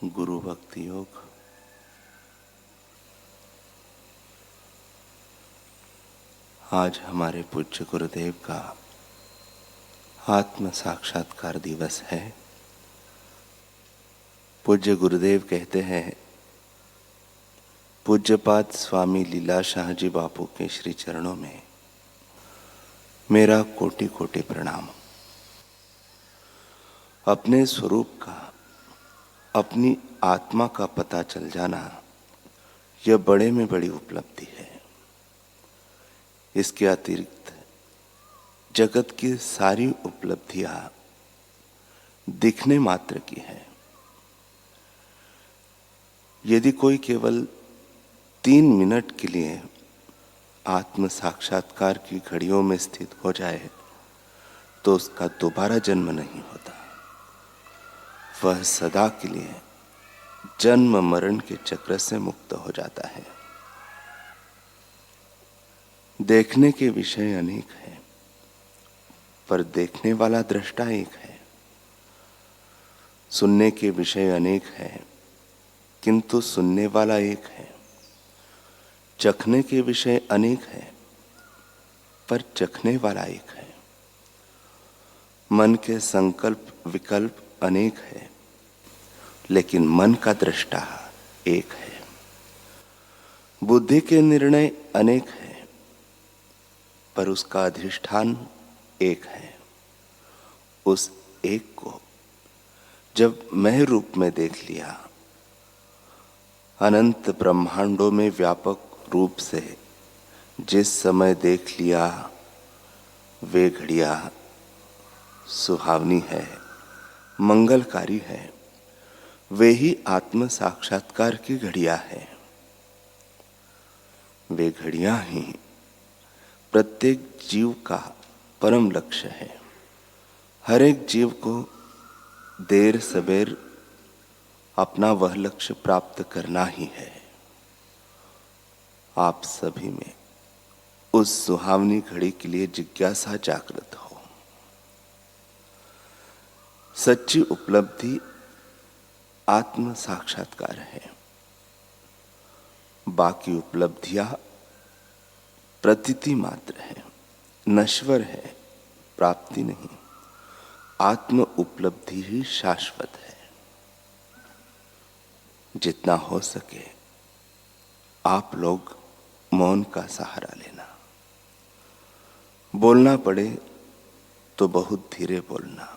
गुरु भक्ति योग। आज हमारे पूज्य गुरुदेव का आत्म साक्षात्कार दिवस है। पूज्य गुरुदेव कहते हैं, पूज्यपाद स्वामी लीलाशाह जी बापू के श्री चरणों में मेरा कोटि कोटि प्रणाम। अपने स्वरूप का, अपनी आत्मा का पता चल जाना, यह बड़े में बड़ी उपलब्धि है। इसके अतिरिक्त जगत की सारी उपलब्धियां दिखने मात्र की है। यदि कोई केवल 3 मिनट के लिए आत्म साक्षात्कार की घड़ियों में स्थित हो जाए तो उसका दोबारा जन्म नहीं होता। वह सदा के लिए जन्म मरण के चक्र से मुक्त हो जाता है। देखने के विषय अनेक हैं, पर देखने वाला दृष्टा एक है। सुनने के विषय अनेक हैं, किंतु सुनने वाला एक है। चखने के विषय अनेक हैं, पर चखने वाला एक है। मन के संकल्प विकल्प अनेक है, लेकिन मन का दृष्टा एक है। बुद्धि के निर्णय अनेक है, पर उसका अधिष्ठान एक है। उस एक को जब मैं रूप में देख लिया, अनंत ब्रह्मांडों में व्यापक रूप से जिस समय देख लिया, वे घड़ियां सुहावनी है, मंगलकारी है। वे ही आत्म साक्षात्कार की घड़ियां हैं। वे घड़ियां ही प्रत्येक जीव का परम लक्ष्य है। हर एक जीव को देर सबेर अपना वह लक्ष्य प्राप्त करना ही है। आप सभी में उस सुहावनी घड़ी के लिए जिज्ञासा जागृत हो। सच्ची उपलब्धि आत्म साक्षात्कार है। बाकी उपलब्धियां प्रतीति मात्र है, नश्वर है, प्राप्ति नहीं। आत्म उपलब्धि ही शाश्वत है। जितना हो सके आप लोग मौन का सहारा लेना। बोलना पड़े तो बहुत धीरे बोलना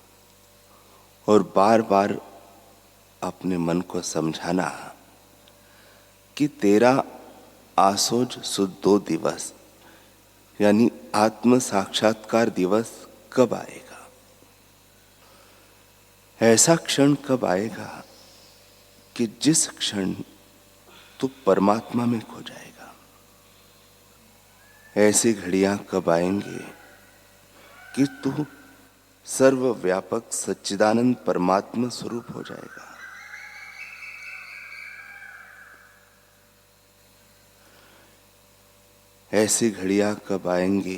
और बार बार अपने मन को समझाना कि तेरा आसोज सुद 2 दिवस यानी आत्म साक्षात्कार दिवस कब आएगा। ऐसा क्षण कब आएगा कि जिस क्षण तू परमात्मा में खो जाएगा। ऐसी घड़ियां कब आएंगी कि तू सर्वव्यापक सच्चिदानंद परमात्मा स्वरूप हो जाएगा। ऐसी घड़ियां कब आएंगी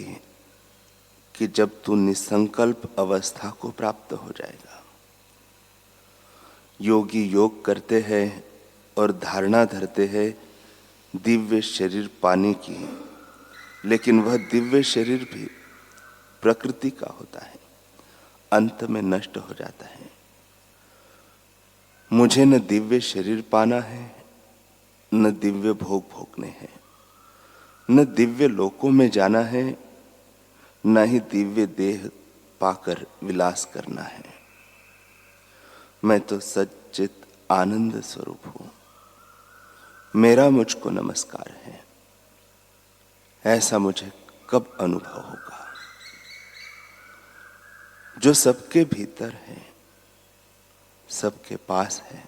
कि जब तू निसंकल्प अवस्था को प्राप्त हो जाएगा। योगी योग करते हैं और धारणा धरते हैं दिव्य शरीर पाने की, लेकिन वह दिव्य शरीर भी प्रकृति का होता है, अंत में नष्ट हो जाता है। मुझे न दिव्य शरीर पाना है, न दिव्य भोग भोगने हैं, न दिव्य लोकों में जाना है, न ही दिव्य देह पाकर विलास करना है। मैं तो सच्चित आनंद स्वरूप हूं। मेरा मुझको नमस्कार है। ऐसा मुझे कब अनुभव होगा? जो सबके भीतर है, सबके पास है,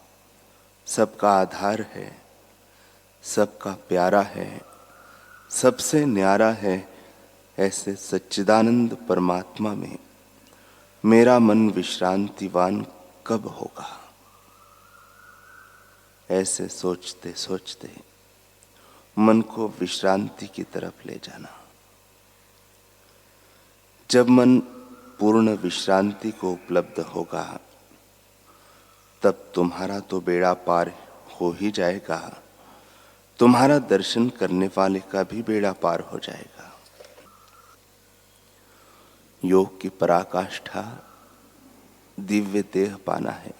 सबका आधार है, सबका प्यारा है, सबसे न्यारा है, ऐसे सच्चिदानंद परमात्मा में मेरा मन विश्रांतिवान कब होगा? ऐसे सोचते सोचते मन को विश्रांति की तरफ ले जाना। जब मन पूर्ण विश्रांति को उपलब्ध होगा तब तुम्हारा तो बेड़ा पार हो ही जाएगा, तुम्हारा दर्शन करने वाले का भी बेड़ा पार हो जाएगा। योग की पराकाष्ठा दिव्य देह पाना है।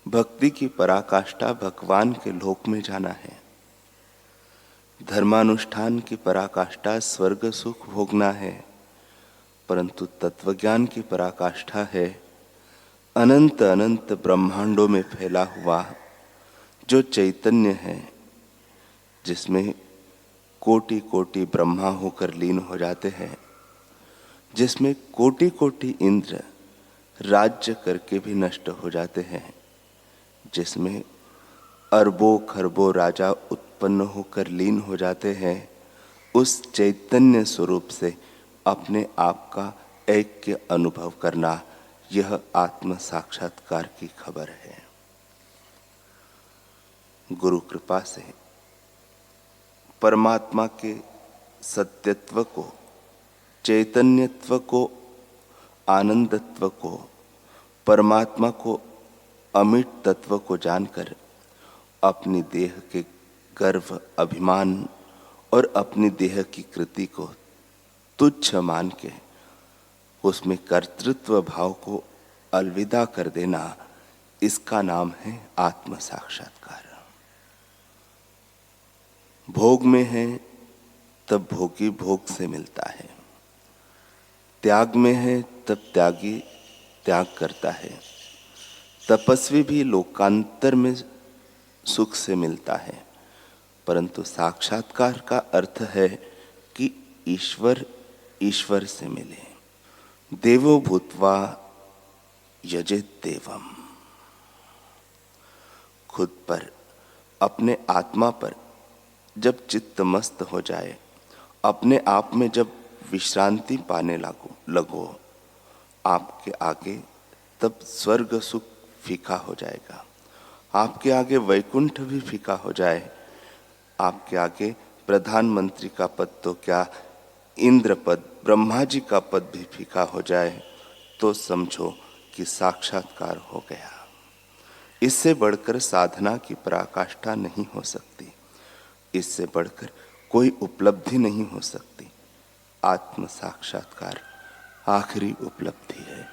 भक्ति की पराकाष्ठा भगवान के लोक में जाना है। धर्मानुष्ठान की पराकाष्ठा स्वर्ग सुख भोगना है। परंतु तत्वज्ञान की पराकाष्ठा है अनंत अनंत ब्रह्मांडों में फैला हुआ जो चैतन्य है, जिसमें कोटि कोटि ब्रह्मा होकर लीन हो जाते हैं, जिसमें कोटि कोटि इंद्र राज्य करके भी नष्ट हो जाते हैं, जिसमें अरबों खरबों राजा उत्पन्न होकर लीन हो जाते हैं, उस चैतन्य स्वरूप से अपने आप का ऐक्य अनुभव करना, यह आत्म साक्षात्कार की खबर है। गुरु कृपा से परमात्मा के सत्यत्व को, चैतन्यत्व को, आनंदत्व को, परमात्मा को, अमिट तत्व को जानकर अपनी देह के गर्व, अभिमान और अपनी देह की कृति को तुच्छ मान के उसमें कर्तृत्व भाव को अलविदा कर देना, इसका नाम है आत्म साक्षात्कार। भोग में है तब भोगी भोग से मिलता है, त्याग में है तब त्यागी त्याग करता है, तपस्वी भी लोकांतर में सुख से मिलता है। परंतु साक्षात्कार का अर्थ है कि ईश्वर ईश्वर से मिले। देवो भूत्वा यजेत देवम। खुद पर, अपने आत्मा पर जब चित्त मस्त हो जाए, अपने आप में जब विश्रांति पाने लगो, आपके आगे तब स्वर्ग सुख फीका हो जाएगा। आपके आगे वैकुंठ भी फीका हो जाए, आपके आगे प्रधानमंत्री का पद तो क्या, इंद्र पद, ब्रह्मा जी का पद भी फीका हो जाए, तो समझो कि साक्षात्कार हो गया। इससे बढ़कर साधना की पराकाष्ठा नहीं हो सकती, इससे बढ़कर कोई उपलब्धि नहीं हो सकती। आत्म साक्षात्कार आखिरी उपलब्धि है।